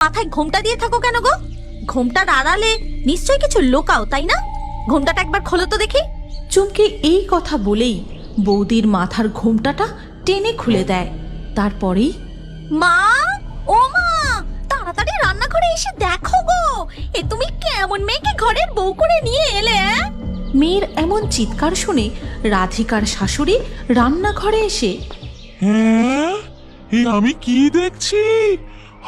মাথায় ঘোমটা দিয়ে থাকো কেন গো? ঘোমটার আড়ালে নিশ্চয়ই কিছু লোকাও, তাই না? ঘোমটাটা একবার খোলো তো দেখি। চুমকি এই কথা বলেই বৌদির মাথার ঘোমটাটা টেনে খুলে দেয়। তারপরেই মা, ও মা, তাড়াতাড়ি রান্নাঘরে এসে দেখো গো, এ তুমি কেমন মেয়েকে ঘরের বউ করে নিয়ে এলে? মেয়ের এমন চিৎকার শুনে রাধিকার শাশুড়ি রান্নাঘরে এসে, হ্যাঁ, এ আমি কি দেখছি?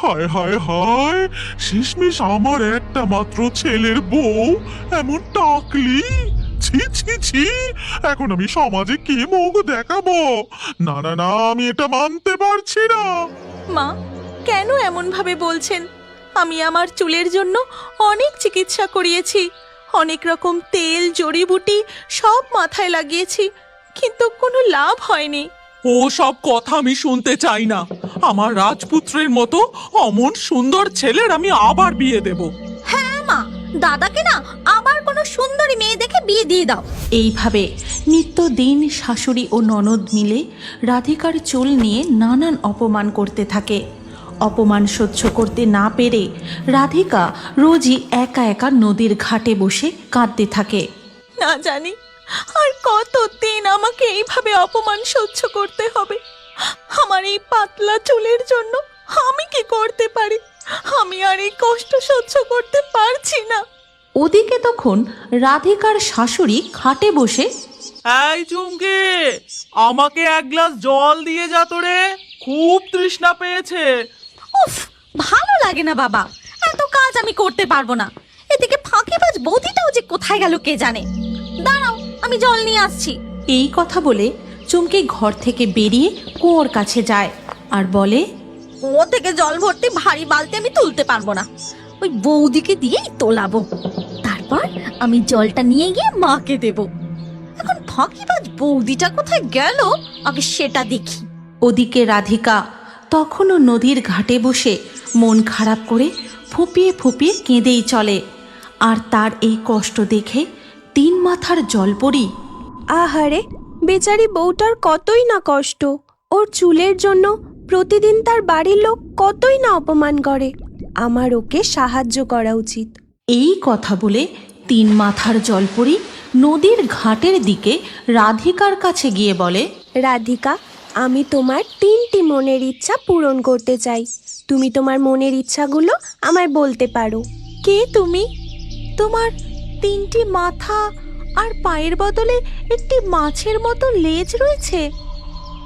হায় হায় হায়, শেষমেশ আমার একটা মাত্র ছেলের বউ এমন টাকলি! ছি ছি ছি, এখন আমি সমাজে কি মুখ দেখাবো? না না না, আমি এটা মানতে পারছি না। মা কেন এমন ভাবে বলছেন? আমি আমার চুলের জন্য অনেক চিকিৎসা করিয়েছি, অনেক রকম তেল জড়িবুটি সব মাথায় লাগিয়েছি, কিন্তু কোনো লাভ হয়নি। ও সব কথা আমি শুনতে চাই না। আমার রাজপুত্রের মতো অমন সুন্দর ছেলের আমি আবার বিয়ে দেব। হ্যাঁ মা, দাদাকে না আবার কোনো সুন্দরী মেয়ে দেখে বিয়ে দিয়ে দাও। এইভাবে নিত্যদিন শাশুড়ি ও ননদ মিলে রাধিকার চুল নিয়ে নানান অপমান করতে থাকে। অপমান সহ্য করতে না পেরে রাধিকা রোজই একা একা নদীর ঘাটে বসে কাঁদতে থাকে। না জানি আর কতদিন আমাকে এইভাবে অপমান সহ্য করতে হবে। আমার এই পাতলা চুলের জন্য আমি কি করতে পারি? আমি আর এই কষ্ট সহ্য করতে পারছি না। ওদিকে তখন রাধিকার শাশুড়ি খাটে বসে, এই চুমকি, আমাকে এক গ্লাস জল দিয়ে যা তো রে, খুব তৃষ্ণা পেয়েছে। উফ, ভালো লাগে না বাবা, এত কাজ আমি করতে পারবো না। এদিকে ফাঁকিবাজ বৌদিটাও যে কোথায় গেল কে জানে। দাঁড়াও, আমি জল নিয়ে আসছি। এই কথা বলে চুমকি ঘর থেকে বেরিয়ে কুয়োর কাছে যায় আর বলে, কুয়ো থেকে জল ভর্তি ভারী বালতি আমি তুলতে পারবো না, ওই বৌদিকে দিয়েই তোলাবো। তারপর আমি জলটা নিয়ে গিয়ে মাকে দেব। এখন ফাঁকিবাজ বৌদিটা কোথায় গেল আগে সেটা দেখি। ওদিকে রাধিকা তখনও নদীর ঘাটে বসে মন খারাপ করে ফুপিয়ে ফুপিয়ে কেঁদেই চলে। আর তার এই কষ্ট দেখে তিন মাথার জলপরি, আহারে, বেচারি বউটার কতই না কষ্ট। ওর চুলের জন্য প্রতিদিন তার বাড়ির লোক কতই না অপমান করে। আমার ওকে সাহায্য করা উচিত। এই কথা বলে তিন মাথার জলপরি নদীর ঘাটের দিকে রাধিকার কাছে গিয়ে বলে, রাধিকা, আমি তোমার 3টি মনের ইচ্ছা পূরণ করতে চাই। তুমি তোমার মনের ইচ্ছাগুলো আমায় বলতে পারো। কে তুমি? তোমার 3টি মাথা আর পায়ের বদলে একটি মাছের মতো লেজ রয়েছে।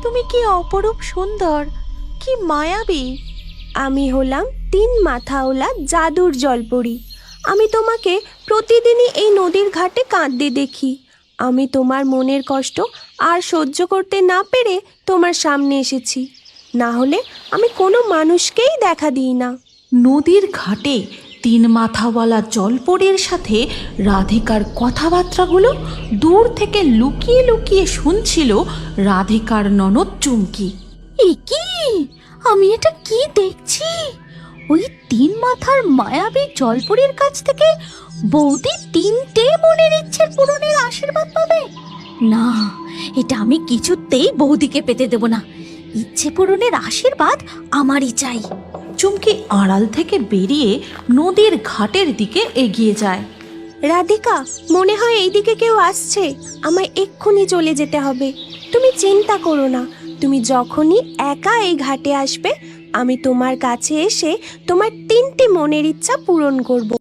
তুমি কি অপরূপ সুন্দর, কি মায়াবী! আমি হলাম 3 মাথাওয়ালা জাদুর জলপরি। আমি তোমাকে প্রতিদিনই এই নদীর ঘাটে কাঁদতে দেখি। আমি তোমার মনের কষ্ট আর সহ্য করতে না পেরে তোমার সামনে এসেছি। না হলে আমি কোনো মানুষকেই দেখা দিই না। নদীর ঘাটে তিন মাথাওয়ালা জলপরীর সাথে রাধিকার কথাবার্তাগুলো দূর থেকে লুকিয়ে লুকিয়ে শুনছিল রাধিকার ননদ চুমকি। এ কি, আমি এটা কি দেখছি? ওই তিন মাথার মায়াবী জলপরীর কাছ থেকে বৌদি 3টে মনের ইচ্ছের পূরণের আশীর্বাদ পাবে? না, এটা আমি কিছুতেই বৌদিকে পেতে দেব না। ইচ্ছে পূরণের আশীর্বাদ আমারই চাই। চুমকি আড়াল থেকে বেরিয়ে নদীর ঘাটের দিকে এগিয়ে যায়। রাধিকা, মনে হয় এইদিকে কেউ আসছে। আমায় এক্ষুনি চলে যেতে হবে। তুমি চিন্তা করো না, তুমি যখনই একা এই ঘাটে আসবে আমি তোমার কাছে এসে তোমার 3টি মনের ইচ্ছা পূরণ করব।